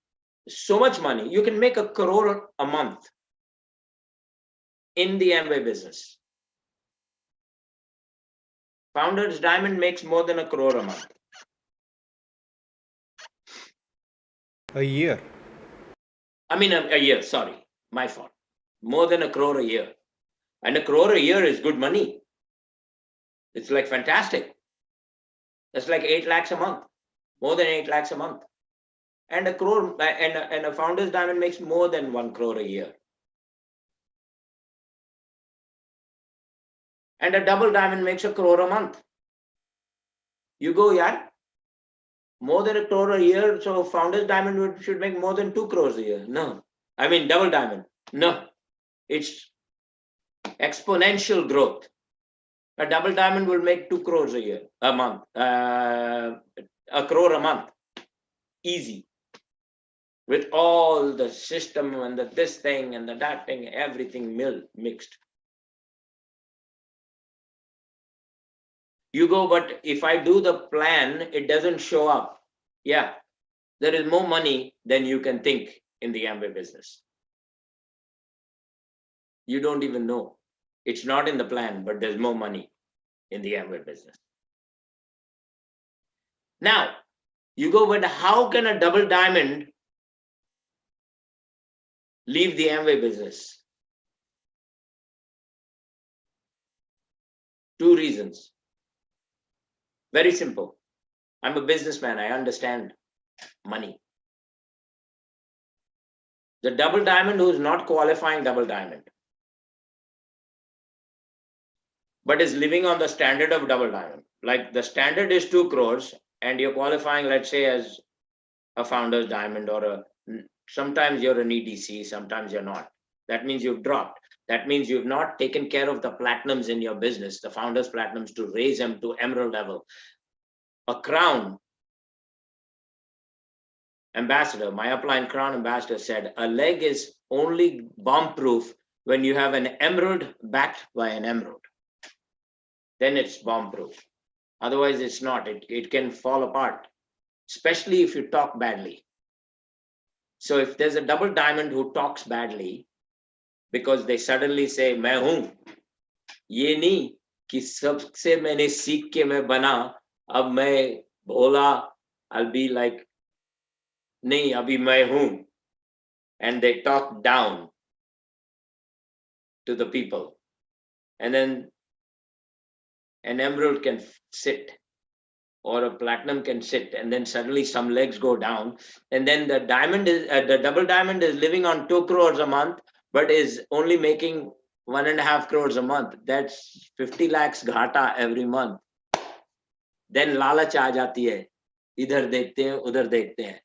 S2: so much money. You can make 1 crore a month in the Amway business. Founders Diamond makes more than 1 crore a month.
S3: A year.
S2: I mean, a year, sorry, my fault. More than 1 crore a year. And 1 crore a year is good money. It's like fantastic. That's like 8 lakhs a month, more than 8 lakhs a month. And 1 crore, and a Founders Diamond makes more than 1 crore a year. And a double diamond makes 1 crore a month. You go, yeah, more than 1 crore a year. So Founders Diamond should make more than 2 crores a year. No, I mean double diamond. No, it's exponential growth. A double diamond will make 2 crores a month, 1 crore a month, easy. With all the system and this thing and that thing, everything mixed. You go, but if I do the plan, it doesn't show up. Yeah, there is more money than you can think in the Amway business. You don't even know. It's not in the plan, but there's more money in the Amway business. Now, you go, but how can a double diamond leave the Amway business? 2 reasons. Very simple. I'm a businessman. I understand money. The double diamond who is not qualifying double diamond, but is living on the standard of double diamond. Like the standard is 2 crores and you're qualifying, let's say, as a founder's diamond or sometimes you're an EDC, sometimes you're not. That means you've dropped. That means you've not taken care of the platinums in your business, the founder's platinums, to raise them to emerald level. A crown ambassador, my upline crown ambassador, said a leg is only bomb proof when you have an emerald backed by an emerald. Then it's bomb proof. Otherwise, it's not. It can fall apart, especially if you talk badly. So if there's a double diamond who talks badly, because they suddenly say, मैं हूं, ये नहीं कि सबसे मैंने सीख के मैं बना, अब मैं भोला, I'll be like, नहीं, अभी मैं हूं. And they talk down to the people. And then an emerald can sit, or a platinum can sit, and then suddenly some legs go down, and then the diamond is the double diamond is living on 2 crores a month, but is only making 1.5 crores a month. That's 50 lakhs ghata every month. Then lalach aa jati hai, idhar dekhte hain, udhar dekhte hain.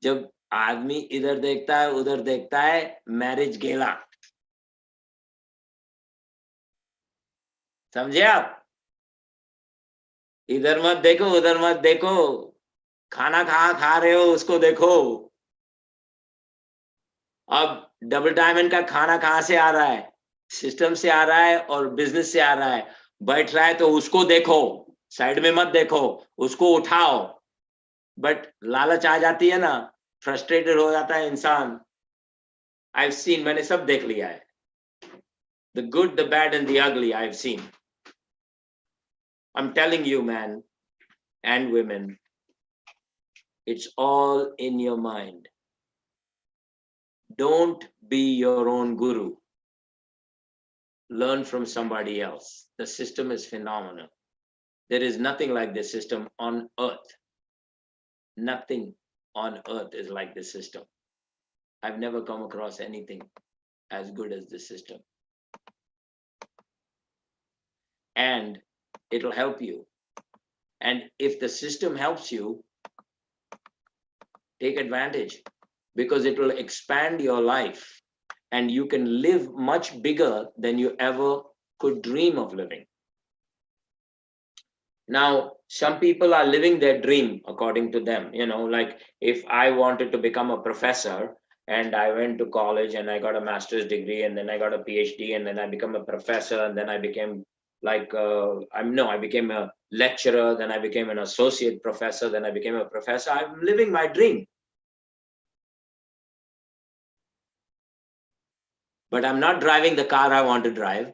S2: जब आदमी इधर देखता है उधर देखता है, marriage गेला. समझे आप? इधर मत देखो उधर मत देखो, खाना कहाँ खा रहे हो उसको देखो. अब डबल डायमंड का खाना कहाँ से आ रहा है? सिस्टम से आ रहा है और बिजनेस से आ रहा है. बैठ रहा है तो उसको देखो, साइड में मत देखो, उसको उठाओ. बट लालच आ जाती है ना, फ्रस्ट्रेटेड हो जाता है इंसान. I've seen, मैंने सब देख लिया है. The good, the bad and the ugly I've seen. I'm telling you, man and women, it's all in your mind. Don't be your own guru. Learn from somebody else. The system is phenomenal. There is nothing like this system on earth. Nothing on earth is like this system. I've never come across anything as good as this system. And it'll help you. And if the system helps you, take advantage, because it will expand your life and you can live much bigger than you ever could dream of living. Now, some people are living their dream according to them. You know, like if I wanted to become a professor and I went to college and I got a master's degree and then I got a PhD and then I become a professor and then I became like, I became a lecturer, then I became an associate professor, then I became a professor. I'm living my dream. But I'm not driving the car I want to drive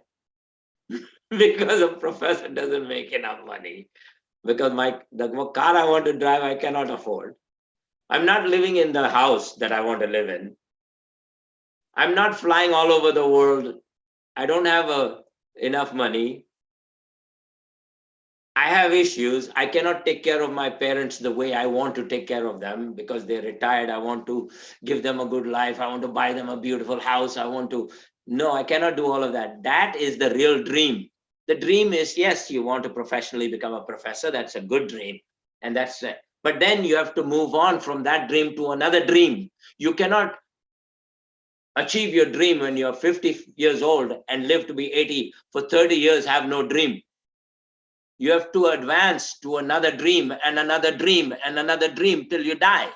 S2: because a professor doesn't make enough money. Because the car I want to drive, I cannot afford. I'm not living in the house that I want to live in. I'm not flying all over the world. I don't have enough money. I have issues. I cannot take care of my parents the way I want to take care of them because they're retired. I want to give them a good life. I want to buy them a beautiful house. No, I cannot do all of that. That is the real dream. The dream is, yes, you want to professionally become a professor. That's a good dream. And that's it. But then you have to move on from that dream to another dream. You cannot achieve your dream when you're 50 years old and live to be 80 for 30 years, have no dream. You have to advance to another dream and another dream and another dream till you die.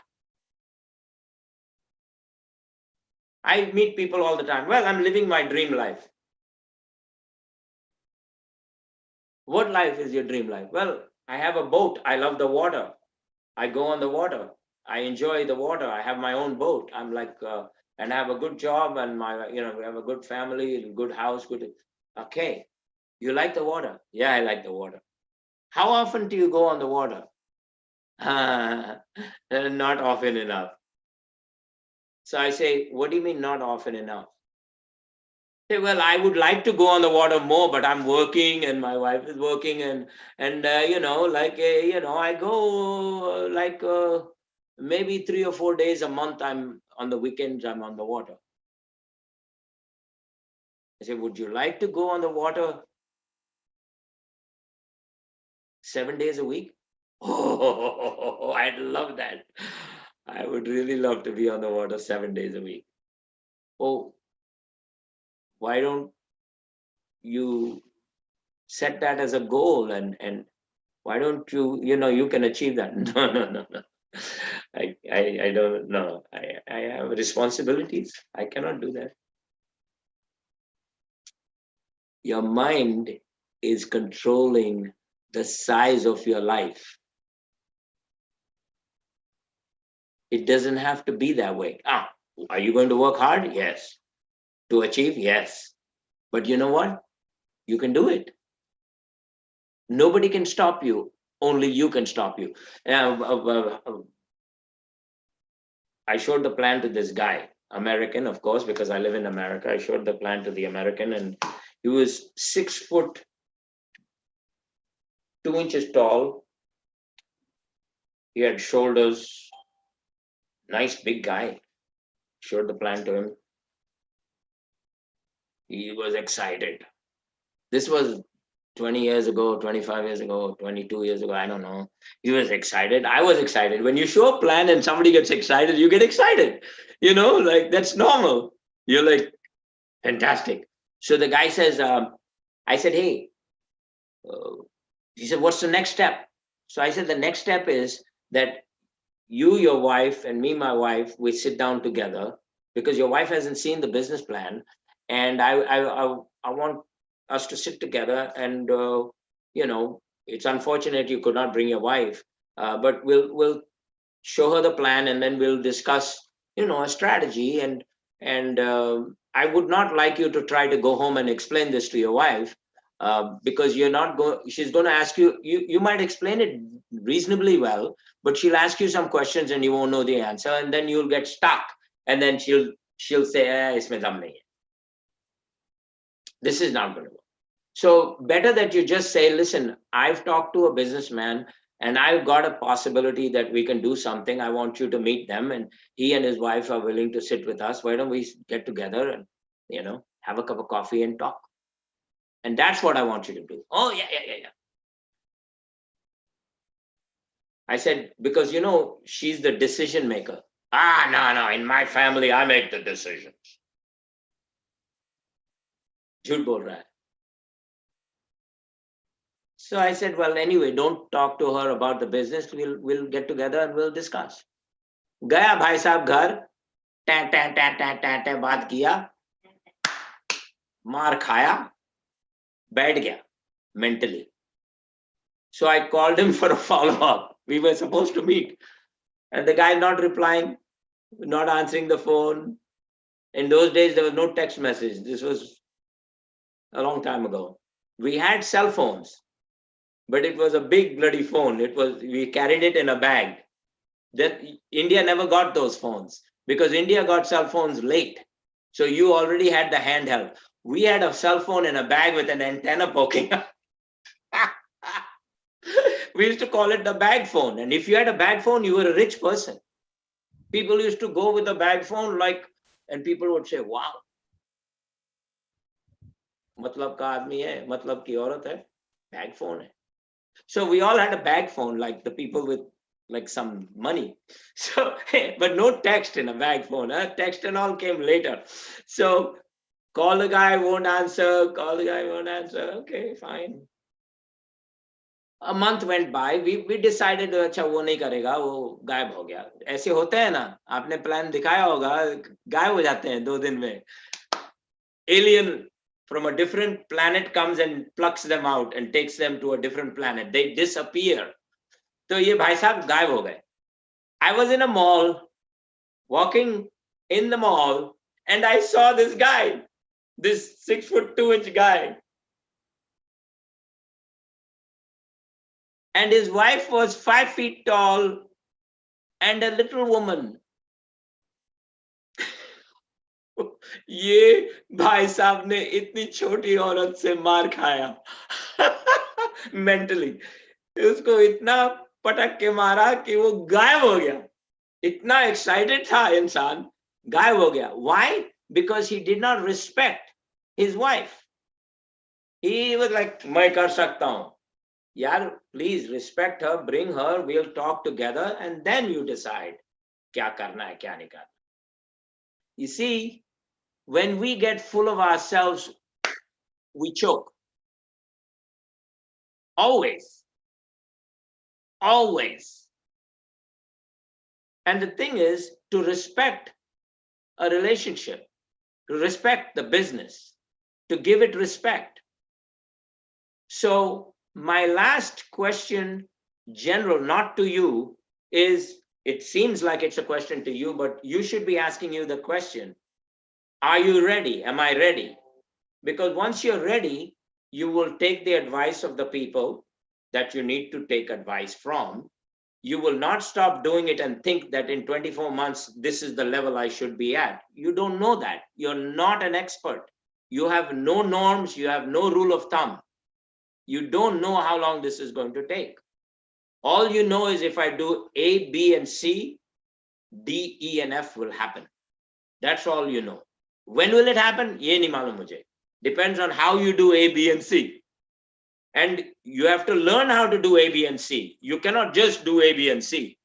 S2: I meet people all the time. Well, I'm living my dream life. What life is your dream life? Well, I have a boat. I love the water. I go on the water. I enjoy the water. I have my own boat. I'm like, and I have a good job and we have a good family, good house, good. Okay. You like the water? Yeah, I like the water. How often do you go on the water? Not often enough. So I say, what do you mean not often enough? Say, well, I would like to go on the water more, but I'm working and my wife is working and I go maybe 3 or 4 days a month. I'm on the weekends, I'm on the water. I say, would you like to go on the water 7 days a week? Oh, I'd love that. I would really love to be on the water 7 days a week. Oh, why don't you set that as a goal, and why don't you can achieve that? No. I don't know. I have responsibilities. I cannot do that. Your mind is controlling the size of your life. It doesn't have to be that way. Are you going to work hard? Yes. To achieve? Yes. But you know what? You can do it. Nobody can stop you. Only you can stop you. I showed the plan to this guy, American, of course, because I live in America. I showed the plan to the American, and he was 6'2" tall. He had shoulders, nice big guy. Showed the plan to him. He was excited. This was 20 years ago, 25 years ago, 22 years ago, I don't know. He was excited. I was excited. When you show a plan and somebody gets excited, you get excited. Like that's normal. You're like, fantastic. So the guy says, I said, hey, he said, what's the next step? So I said, the next step is that you, your wife, and me, my wife, we sit down together because your wife hasn't seen the business plan. And I want us to sit together and, it's unfortunate you could not bring your wife, but we'll show her the plan and then we'll discuss, a strategy. And I would not like you to try to go home and explain this to your wife, because she's going to ask you might explain it reasonably well, but she'll ask you some questions and you won't know the answer, and then you'll get stuck. And then she'll say, isme dam nahi hai. This is not going to work. So better that you just say, listen, I've talked to a businessman and I've got a possibility that we can do something. I want you to meet them, and he and his wife are willing to sit with us. Why don't we get together and, have a cup of coffee and talk? And that's what I want you to do. Oh, yeah. I said, because, she's the decision maker. No, in my family, I make the decisions. Jhoot bol raha hai. So I said, well, anyway, don't talk to her about the business. We'll get together and we'll discuss. Gaya bhai sahab ghar, baat kiya, maar khaya, baith gaya mentally. So I called him for a follow-up. We were supposed to meet. And the guy not replying, not answering the phone. In those days, there was no text message. This was a long time ago. We had cell phones, but it was a big bloody phone. We carried it in a bag. Then India never got those phones because India got cell phones late. So you already had the handheld. We had a cell phone in a bag with an antenna poking up. We used to call it the bag phone. And if you had a bag phone, you were a rich person. People used to go with a bag phone and people would say, wow. Matlab ka aadmi hai, matlab ki aurat hai, bag phone hai. So we all had a bag phone, like the people with some money. So, but no text in a bag phone. Text and all came later. So call the guy, won't answer. Okay, fine. A month went by. We decided, अच्छा वो नहीं करेगा, वो गायब हो गया. ऐसे होते हैं ना, आपने प्लान दिखाया होगा, गायब हो जाते हैं 2 दिन में. Alien from a different planet comes and plucks them out and takes them to a different planet. They disappear. So ye bhai sahab gayab ho gaye. I was in a mall, walking in the mall, and I saw this guy, this 6'2" guy. And his wife was 5 feet tall and a little woman. ये भाई साहब ने इतनी छोटी औरत से मार खाया मेंटली. उसको इतना पटक के मारा कि वो गायब हो गया. इतना एक्साइटेड था इंसान, गायब हो गया. Why? Because he did not respect his wife. He was like, मैं कर सकता हूं. Yaar, please respect her, bring her, we'll talk together, and then you decide kya karna hai, kya nahi karna. You see, when we get full of ourselves, we choke. Always. Always. And the thing is to respect a relationship, to respect the business, to give it respect. So my last question, General, not to you, is, it seems like it's a question to you, but you should be asking you the question, are you ready? Am I ready? Because once you're ready, you will take the advice of the people that you need to take advice from. You will not stop doing it and think that in 24 months, this is the level I should be at. You don't know that. You're not an expert. You have no norms. You have no rule of thumb. You don't know how long this is going to take. All you know is if I do A, B, and C, D, E, and F will happen. That's all you know. When will it happen? Ye nahi malum mujhe. Depends on how you do A, B, and C. And you have to learn how to do A, B, and C. You cannot just do A, B, and C.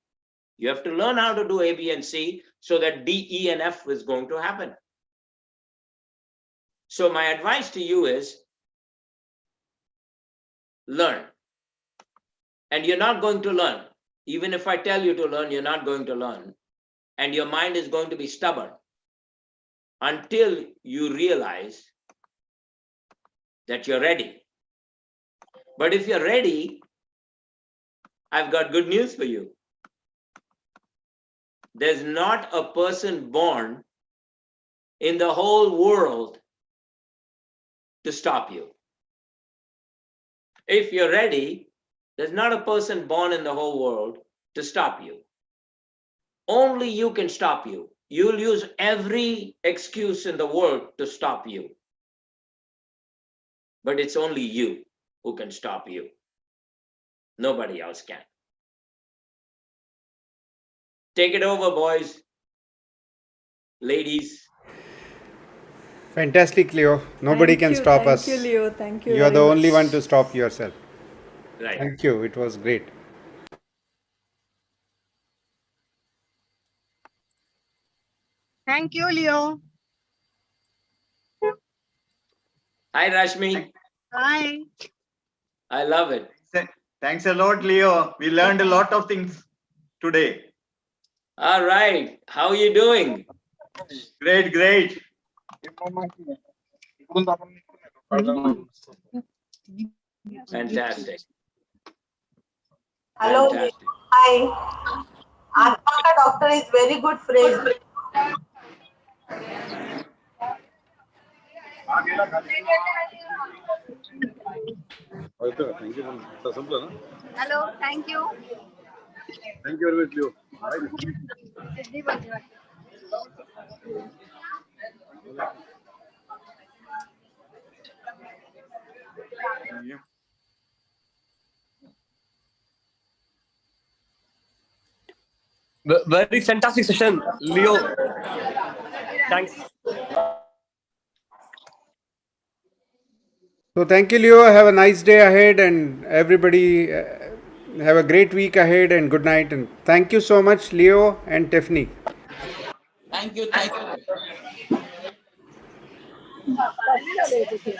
S2: You have to learn how to do A, B, and C so that D, E, and F is going to happen. So my advice to you is learn. And you're not going to learn. Even if I tell you to learn, you're not going to learn. And your mind is going to be stubborn until you realize that you're ready. But if you're ready, I've got good news for you. There's not a person born in the whole world to stop you. If you're ready, there's not a person born in the whole world to stop you. Only you can stop you. You'll use every excuse in the world to stop you. But it's only you who can stop you. Nobody else can. Take it over, boys, ladies.
S3: Fantastic, Leo. Nobody can stop us.
S4: Thank you, Leo. Thank you.
S3: You are the
S4: very
S3: only
S4: much.
S3: one to stop yourself.
S2: Right.
S3: Thank you. It was great.
S5: Thank you, Leo.
S2: Hi, Rashmi.
S5: Hi.
S2: I love it.
S6: Thanks a lot, Leo. We learned a lot of things today.
S2: All right. How are you doing?
S6: Great, great.
S2: Fantastic.
S7: Hello.
S2: Fantastic.
S7: Hi. Atma doctor is very good phrase.
S5: Hello. Thank you.
S8: Thank you very much, Leo.
S9: Very fantastic session, Leo. Thanks.
S3: So thank you, Leo. Have a nice day ahead, and everybody have a great week ahead, and good night. And thank you so much, Leo and Tiffany.
S10: Thank you. Thank you.